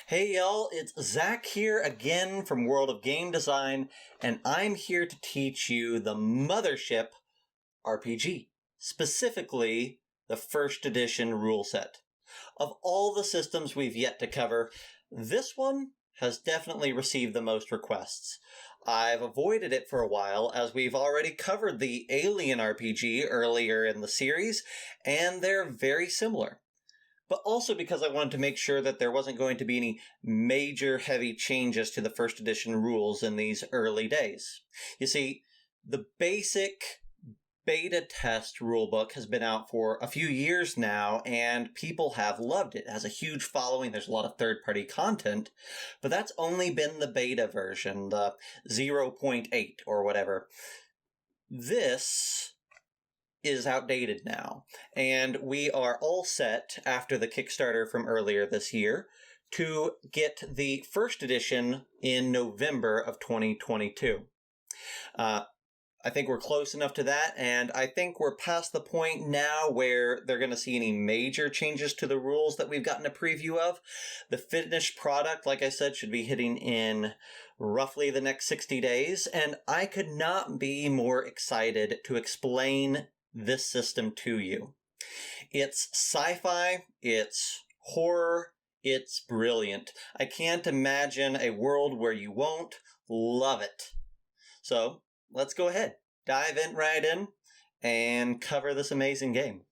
Hey y'all, it's Zach here again from World of Game Design, and I'm here to teach you the Mothership RPG, specifically the first edition rule set. Of all the systems we've yet to cover, this one has definitely received the most requests. I've avoided it for a while as we've already covered the Alien RPG earlier in the series, and they're very similar. But also because I wanted to make sure that there wasn't going to be any major heavy changes to the first edition rules in these early days. You see, the basic beta test rulebook has been out for a few years now, and people have loved it. It has a huge following. There's a lot of third-party content, but that's only been the beta version, the 0.8 or whatever. This is outdated now, and we are all set after the Kickstarter from earlier this year to get the first edition in November of 2022. I think we're close enough to that, and I think we're past the point now where they're going to see any major changes to the rules that we've gotten a preview of. The finished product, like I said, should be hitting in roughly the next 60 days, and I could not be more excited to explain this system to you. It's sci-fi, it's horror, it's brilliant. I can't imagine a world where you won't love it. So, let's go ahead, dive right in, and cover this amazing game.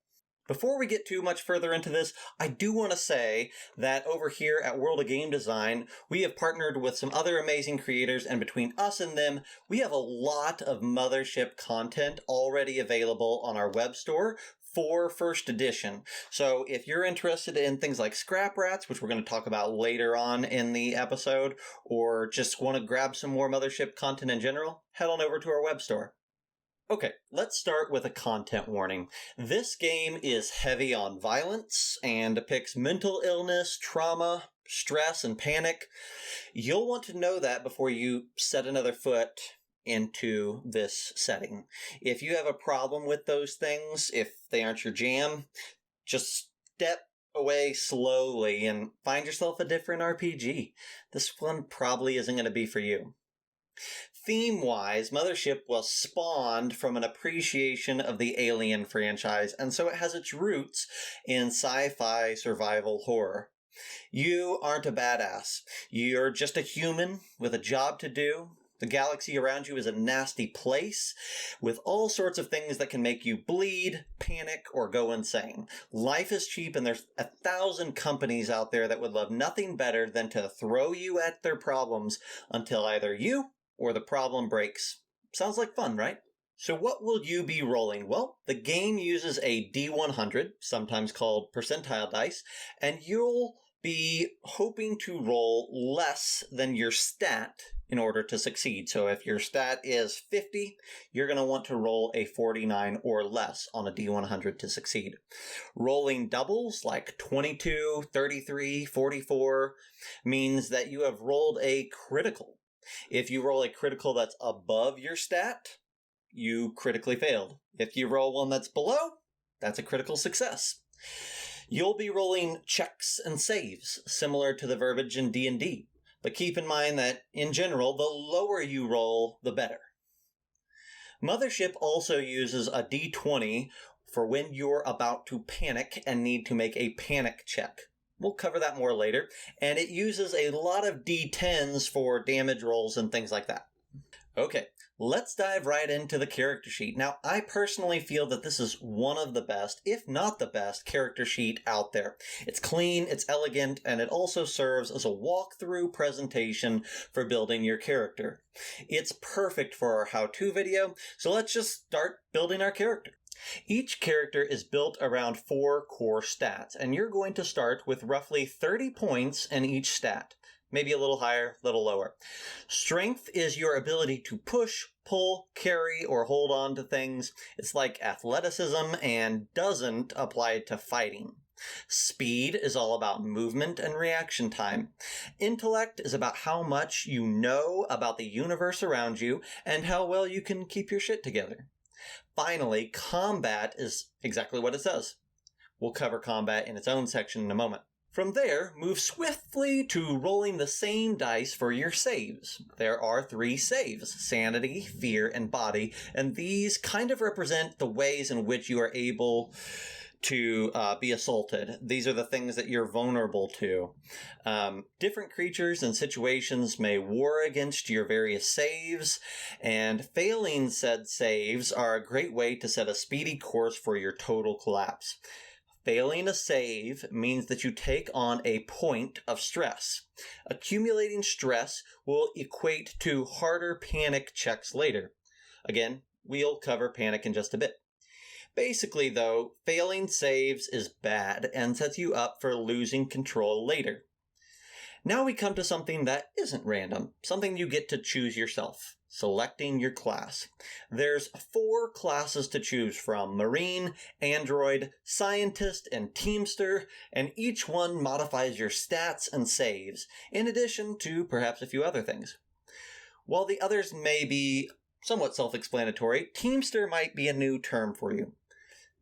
Before we get too much further into this, I do want to say that over here at World of Game Design, we have partnered with some other amazing creators, and between us and them, we have a lot of Mothership content already available on our web store for first edition. So if you're interested in things like Scrap Rats, which we're going to talk about later on in the episode, or just want to grab some more Mothership content in general, head on over to our web store. Okay, let's start with a content warning. This game is heavy on violence and depicts mental illness, trauma, stress, and panic. You'll want to know that before you set another foot into this setting. If you have a problem with those things, if they aren't your jam, just step away slowly and find yourself a different RPG. This one probably isn't going to be for you. Theme-wise, Mothership was spawned from an appreciation of the Alien franchise, and so it has its roots in sci-fi survival horror. You aren't a badass. You're just a human with a job to do. The galaxy around you is a nasty place with all sorts of things that can make you bleed, panic, or go insane. Life is cheap, and there's 1,000 companies out there that would love nothing better than to throw you at their problems until either you or the problem breaks. Sounds like fun, right? So what will you be rolling? Well, the game uses a D100, sometimes called percentile dice, and you'll be hoping to roll less than your stat in order to succeed. So if your stat is 50, you're going to want to roll a 49 or less on a D100 to succeed. Rolling doubles like 22, 33, 44 means that you have rolled a critical. If you roll a critical that's above your stat, you critically failed. If you roll one that's below, that's a critical success. You'll be rolling checks and saves, similar to the verbiage in D&D. But keep in mind that, in general, the lower you roll, the better. Mothership also uses a D20 for when you're about to panic and need to make a panic check. We'll cover that more later. And it uses a lot of D10s for damage rolls and things like that. Okay, let's dive right into the character sheet. Now, I personally feel that this is one of the best, if not the best, character sheet out there. It's clean, it's elegant, and it also serves as a walkthrough presentation for building your character. It's perfect for our how-to video, so let's just start building our character. Each character is built around 4 core stats, and you're going to start with roughly 30 points in each stat. Maybe a little higher, a little lower. Strength is your ability to push, pull, carry, or hold on to things. It's like athleticism and doesn't apply to fighting. Speed is all about movement and reaction time. Intellect is about how much you know about the universe around you and how well you can keep your shit together. Finally, combat is exactly what it says. We'll cover combat in its own section in a moment. From there, move swiftly to rolling the same dice for your saves. There are 3 saves: sanity, fear, and body, and these kind of represent the ways in which you are able to be assaulted. These are the things that you're vulnerable to. Different creatures and situations may war against your various saves, and failing said saves are a great way to set a speedy course for your total collapse. Failing a save means that you take on a point of stress. Accumulating stress will equate to harder panic checks later. Again, we'll cover panic in just a bit. Basically, though, failing saves is bad and sets you up for losing control later. Now we come to something that isn't random, something you get to choose yourself: selecting your class. There's 4 classes to choose from: Marine, Android, Scientist, and Teamster, and each one modifies your stats and saves, in addition to perhaps a few other things. While the others may be somewhat self-explanatory, Teamster might be a new term for you.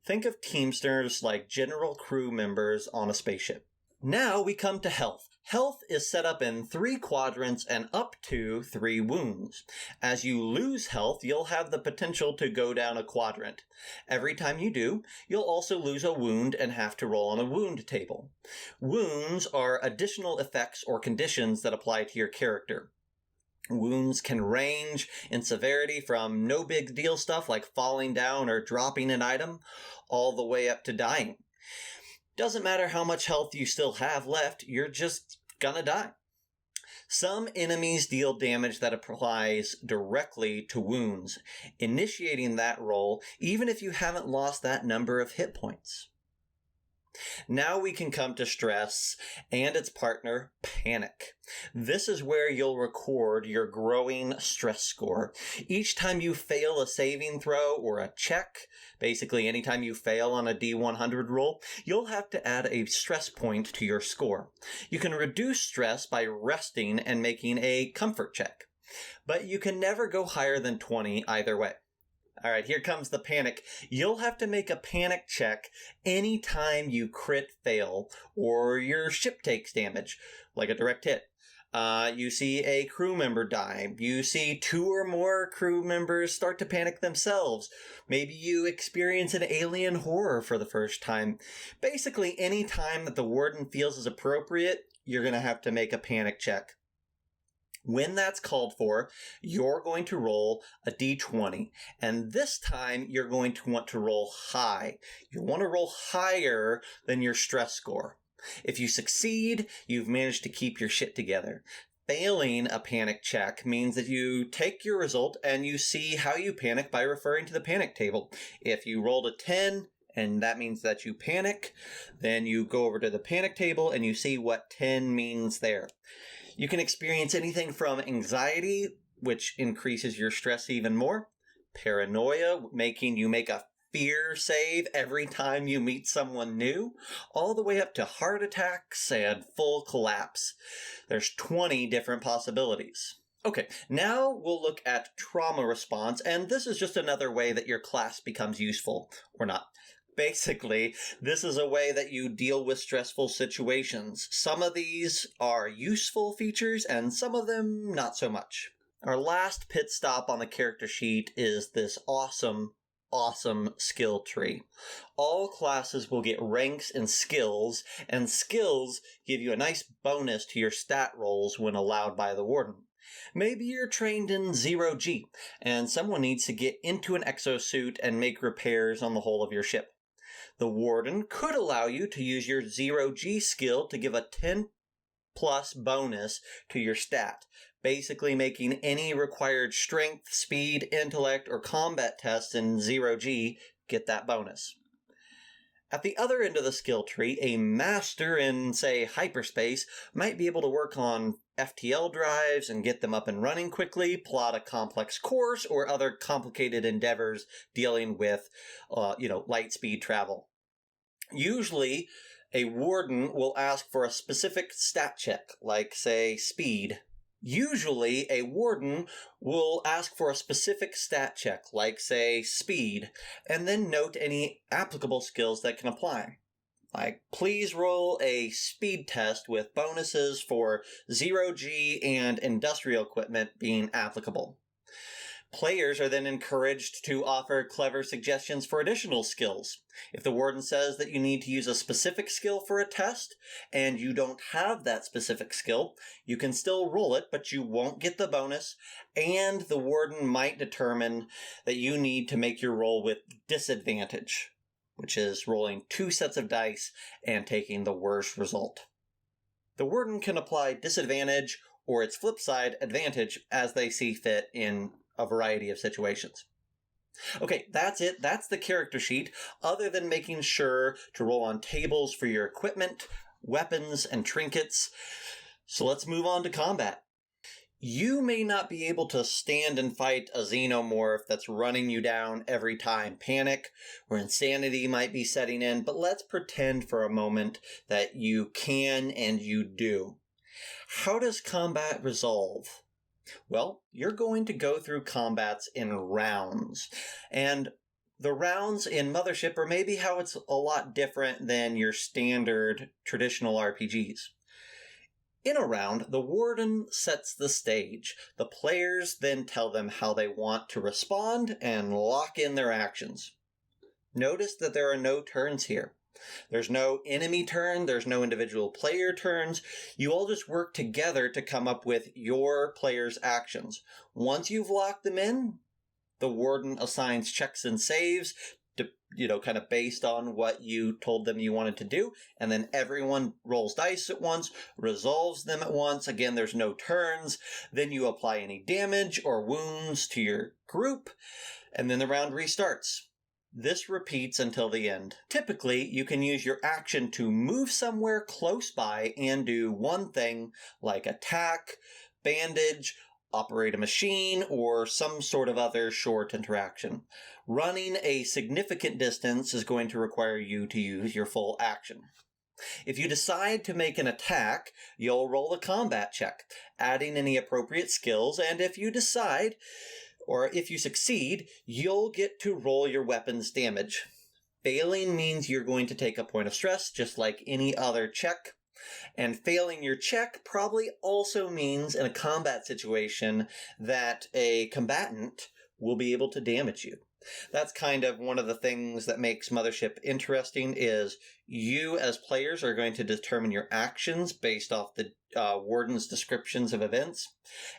Think of Teamsters like general crew members on a spaceship. Now we come to health. Health is set up in 3 quadrants and up to 3 wounds. As you lose health, you'll have the potential to go down a quadrant. Every time you do, you'll also lose a wound and have to roll on a wound table. Wounds are additional effects or conditions that apply to your character. Wounds can range in severity from no big deal stuff like falling down or dropping an item, all the way up to dying. Doesn't matter how much health you still have left, you're just gonna die. Some enemies deal damage that applies directly to wounds, initiating that roll even if you haven't lost that number of hit points. Now we can come to stress and its partner, panic. This is where you'll record your growing stress score. Each time you fail a saving throw or a check, basically anytime you fail on a D100 roll, you'll have to add a stress point to your score. You can reduce stress by resting and making a comfort check, but you can never go higher than 20 either way. All right, here comes the panic. You'll have to make a panic check anytime you crit fail or your ship takes damage, like a direct hit. You see a crew member die. You see 2 or more crew members start to panic themselves. Maybe you experience an alien horror for the first time. Basically, any time that the warden feels is appropriate, you're going to have to make a panic check. When that's called for, you're going to roll a d20, and this time you're going to want to roll high. You want to roll higher than your stress score. If you succeed, you've managed to keep your shit together. Failing a panic check means that you take your result and you see how you panic by referring to the panic table. If you rolled a 10, and that means that you panic, then you go over to the panic table and you see what 10 means there. You can experience anything from anxiety, which increases your stress even more, paranoia, making you make a fear save every time you meet someone new, all the way up to heart attacks and full collapse. There's 20 different possibilities. Okay, now we'll look at trauma response, and this is just another way that your class becomes useful, or not. Basically, this is a way that you deal with stressful situations. Some of these are useful features, and some of them not so much. Our last pit stop on the character sheet is this awesome skill tree. All classes will get ranks and skills give you a nice bonus to your stat rolls when allowed by the warden. Maybe you're trained in 0G, and someone needs to get into an exosuit and make repairs on the whole of your ship. The warden could allow you to use your 0G skill to give a 10 plus bonus to your stat, basically making any required strength, speed, intellect, or combat tests in 0G get that bonus. At the other end of the skill tree, a master in, say, hyperspace might be able to work on FTL drives and get them up and running quickly, plot a complex course, or other complicated endeavors dealing with, light speed travel. Usually, a warden will ask for a specific stat check, like, say, speed. Usually, a warden will ask for a specific stat check, like, say, speed, and then note any applicable skills that can apply. Like, please roll a speed test with bonuses for 0G and industrial equipment being applicable. Players are then encouraged to offer clever suggestions for additional skills. If the warden says that you need to use a specific skill for a test, and you don't have that specific skill, you can still roll it, but you won't get the bonus, and the warden might determine that you need to make your roll with disadvantage, which is rolling 2 sets of dice and taking the worst result. The warden can apply disadvantage or its flip side, advantage, as they see fit in a variety of situations. Okay, that's it. That's the character sheet, other than making sure to roll on tables for your equipment, weapons, and trinkets. So let's move on to combat. You may not be able to stand and fight a xenomorph that's running you down every time. Panic or insanity might be setting in, but let's pretend for a moment that you can and you do. How does combat resolve? Well, you're going to go through combats in rounds. And the rounds in Mothership are maybe how it's a lot different than your standard traditional RPGs. In a round, the warden sets the stage. The players then tell them how they want to respond and lock in their actions. Notice that there are no turns here. There's no enemy turn, there's no individual player turns. You all just work together to come up with your player's actions. Once you've locked them in, the warden assigns checks and saves to, kind of based on what you told them you wanted to do, and then everyone rolls dice at once, resolves them at once. Again, there's no turns. Then you apply any damage or wounds to your group, and then the round restarts. This repeats until the end. Typically, you can use your action to move somewhere close by and do one thing like attack, bandage, operate a machine, or some sort of other short interaction. Running a significant distance is going to require you to use your full action. If you decide to make an attack, you'll roll a combat check, adding any appropriate skills, and if you succeed, you'll get to roll your weapon's damage. Failing means you're going to take a point of stress, just like any other check. And failing your check probably also means, in a combat situation, that a combatant will be able to damage you. That's kind of one of the things that makes Mothership interesting, is you as players are going to determine your actions based off the warden's descriptions of events,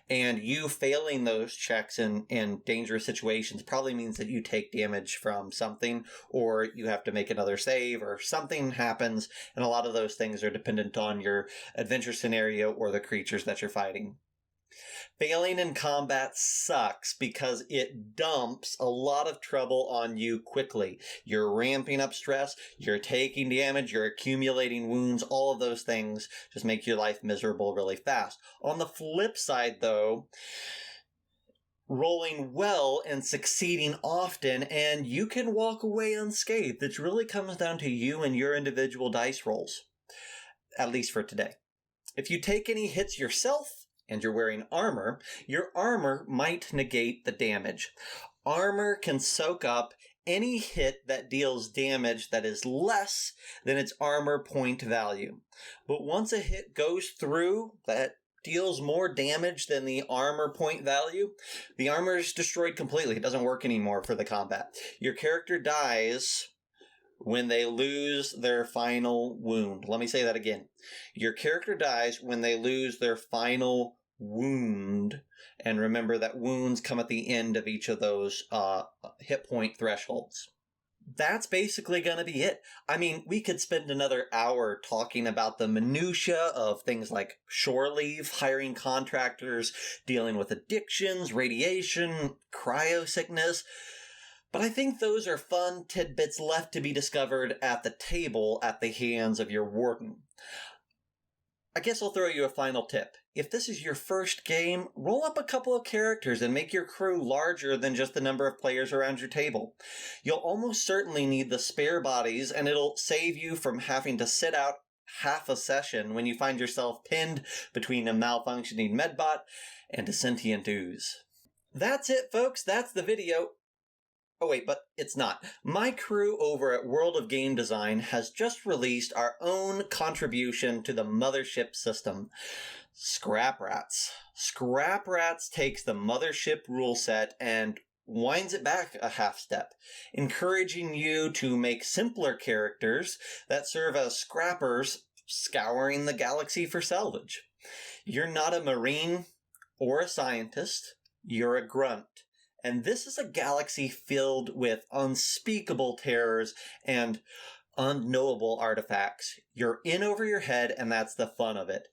and you failing those checks in dangerous situations probably means that you take damage from something, or you have to make another save, or something happens, and a lot of those things are dependent on your adventure scenario or the creatures that you're fighting. Failing in combat sucks because it dumps a lot of trouble on you quickly. You're ramping up stress, you're taking damage, you're accumulating wounds, all of those things just make your life miserable really fast. On the flip side, though, rolling well and succeeding often, and you can walk away unscathed. It really comes down to you and your individual dice rolls, at least for today. If you take any hits yourself, and you're wearing armor, your armor might negate the damage. Armor can soak up any hit that deals damage that is less than its armor point value. But once a hit goes through that deals more damage than the armor point value, the armor is destroyed completely. It doesn't work anymore for the combat. Your character dies when they lose their final wound. Let me say that again. Your character dies when they lose their final wound. And remember that wounds come at the end of each of those hit point thresholds. That's basically going to be it. I mean, we could spend another hour talking about the minutia of things like shore leave, hiring contractors, dealing with addictions, radiation, cryosickness. But I think those are fun tidbits left to be discovered at the table at the hands of your warden. I guess I'll throw you a final tip. If this is your first game, roll up a couple of characters and make your crew larger than just the number of players around your table. You'll almost certainly need the spare bodies, and it'll save you from having to sit out half a session when you find yourself pinned between a malfunctioning medbot and a sentient ooze. That's it, folks. That's the video. Oh wait, but it's not. My crew over at World of Game Design has just released our own contribution to the Mothership system. Scrap Rats. Scrap Rats takes the Mothership rule set and winds it back a half step, encouraging you to make simpler characters that serve as scrappers scouring the galaxy for salvage. You're not a marine or a scientist, you're a grunt. And this is a galaxy filled with unspeakable terrors and unknowable artifacts. You're in over your head, and that's the fun of it.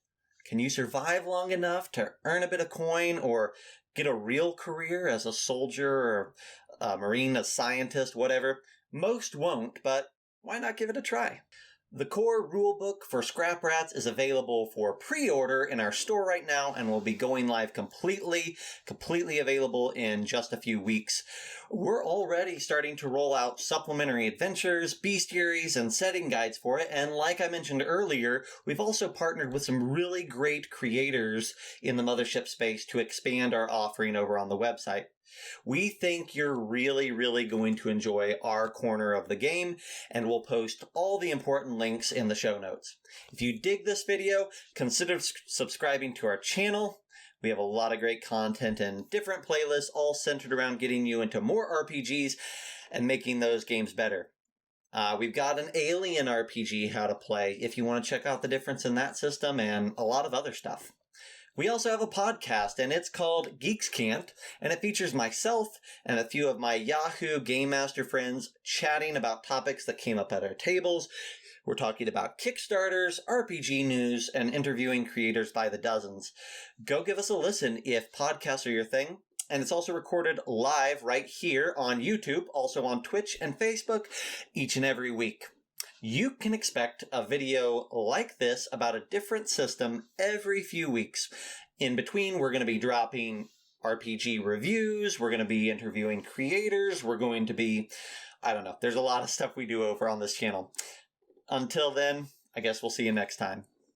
Can you survive long enough to earn a bit of coin or get a real career as a soldier or a marine, a scientist, whatever? Most won't, but why not give it a try? The core rulebook for Scrap Rats is available for pre-order in our store right now and will be going live completely available in just a few weeks. We're already starting to roll out supplementary adventures, bestiaries, and setting guides for it, and like I mentioned earlier, we've also partnered with some really great creators in the Mothership space to expand our offering over on the website. We think you're really going to enjoy our corner of the game, and we'll post all the important links in the show notes. If you dig this video, consider subscribing to our channel. We have a lot of great content and different playlists all centered around getting you into more RPGs and making those games better. We've got an Alien RPG how to play if you want to check out the difference in that system and a lot of other stuff. We also have a podcast, and it's called Geeks Can't, and it features myself and a few of my Yahoo Game Master friends chatting about topics that came up at our tables. We're talking about Kickstarters, RPG news, and interviewing creators by the dozens. Go give us a listen if podcasts are your thing. And it's also recorded live right here on YouTube, also on Twitch and Facebook, each and every week. You can expect a video like this about a different system every few weeks. In between, we're going to be dropping RPG reviews, we're going to be interviewing creators, we're going to be, there's a lot of stuff we do over on this channel. Until then, I guess we'll see you next time.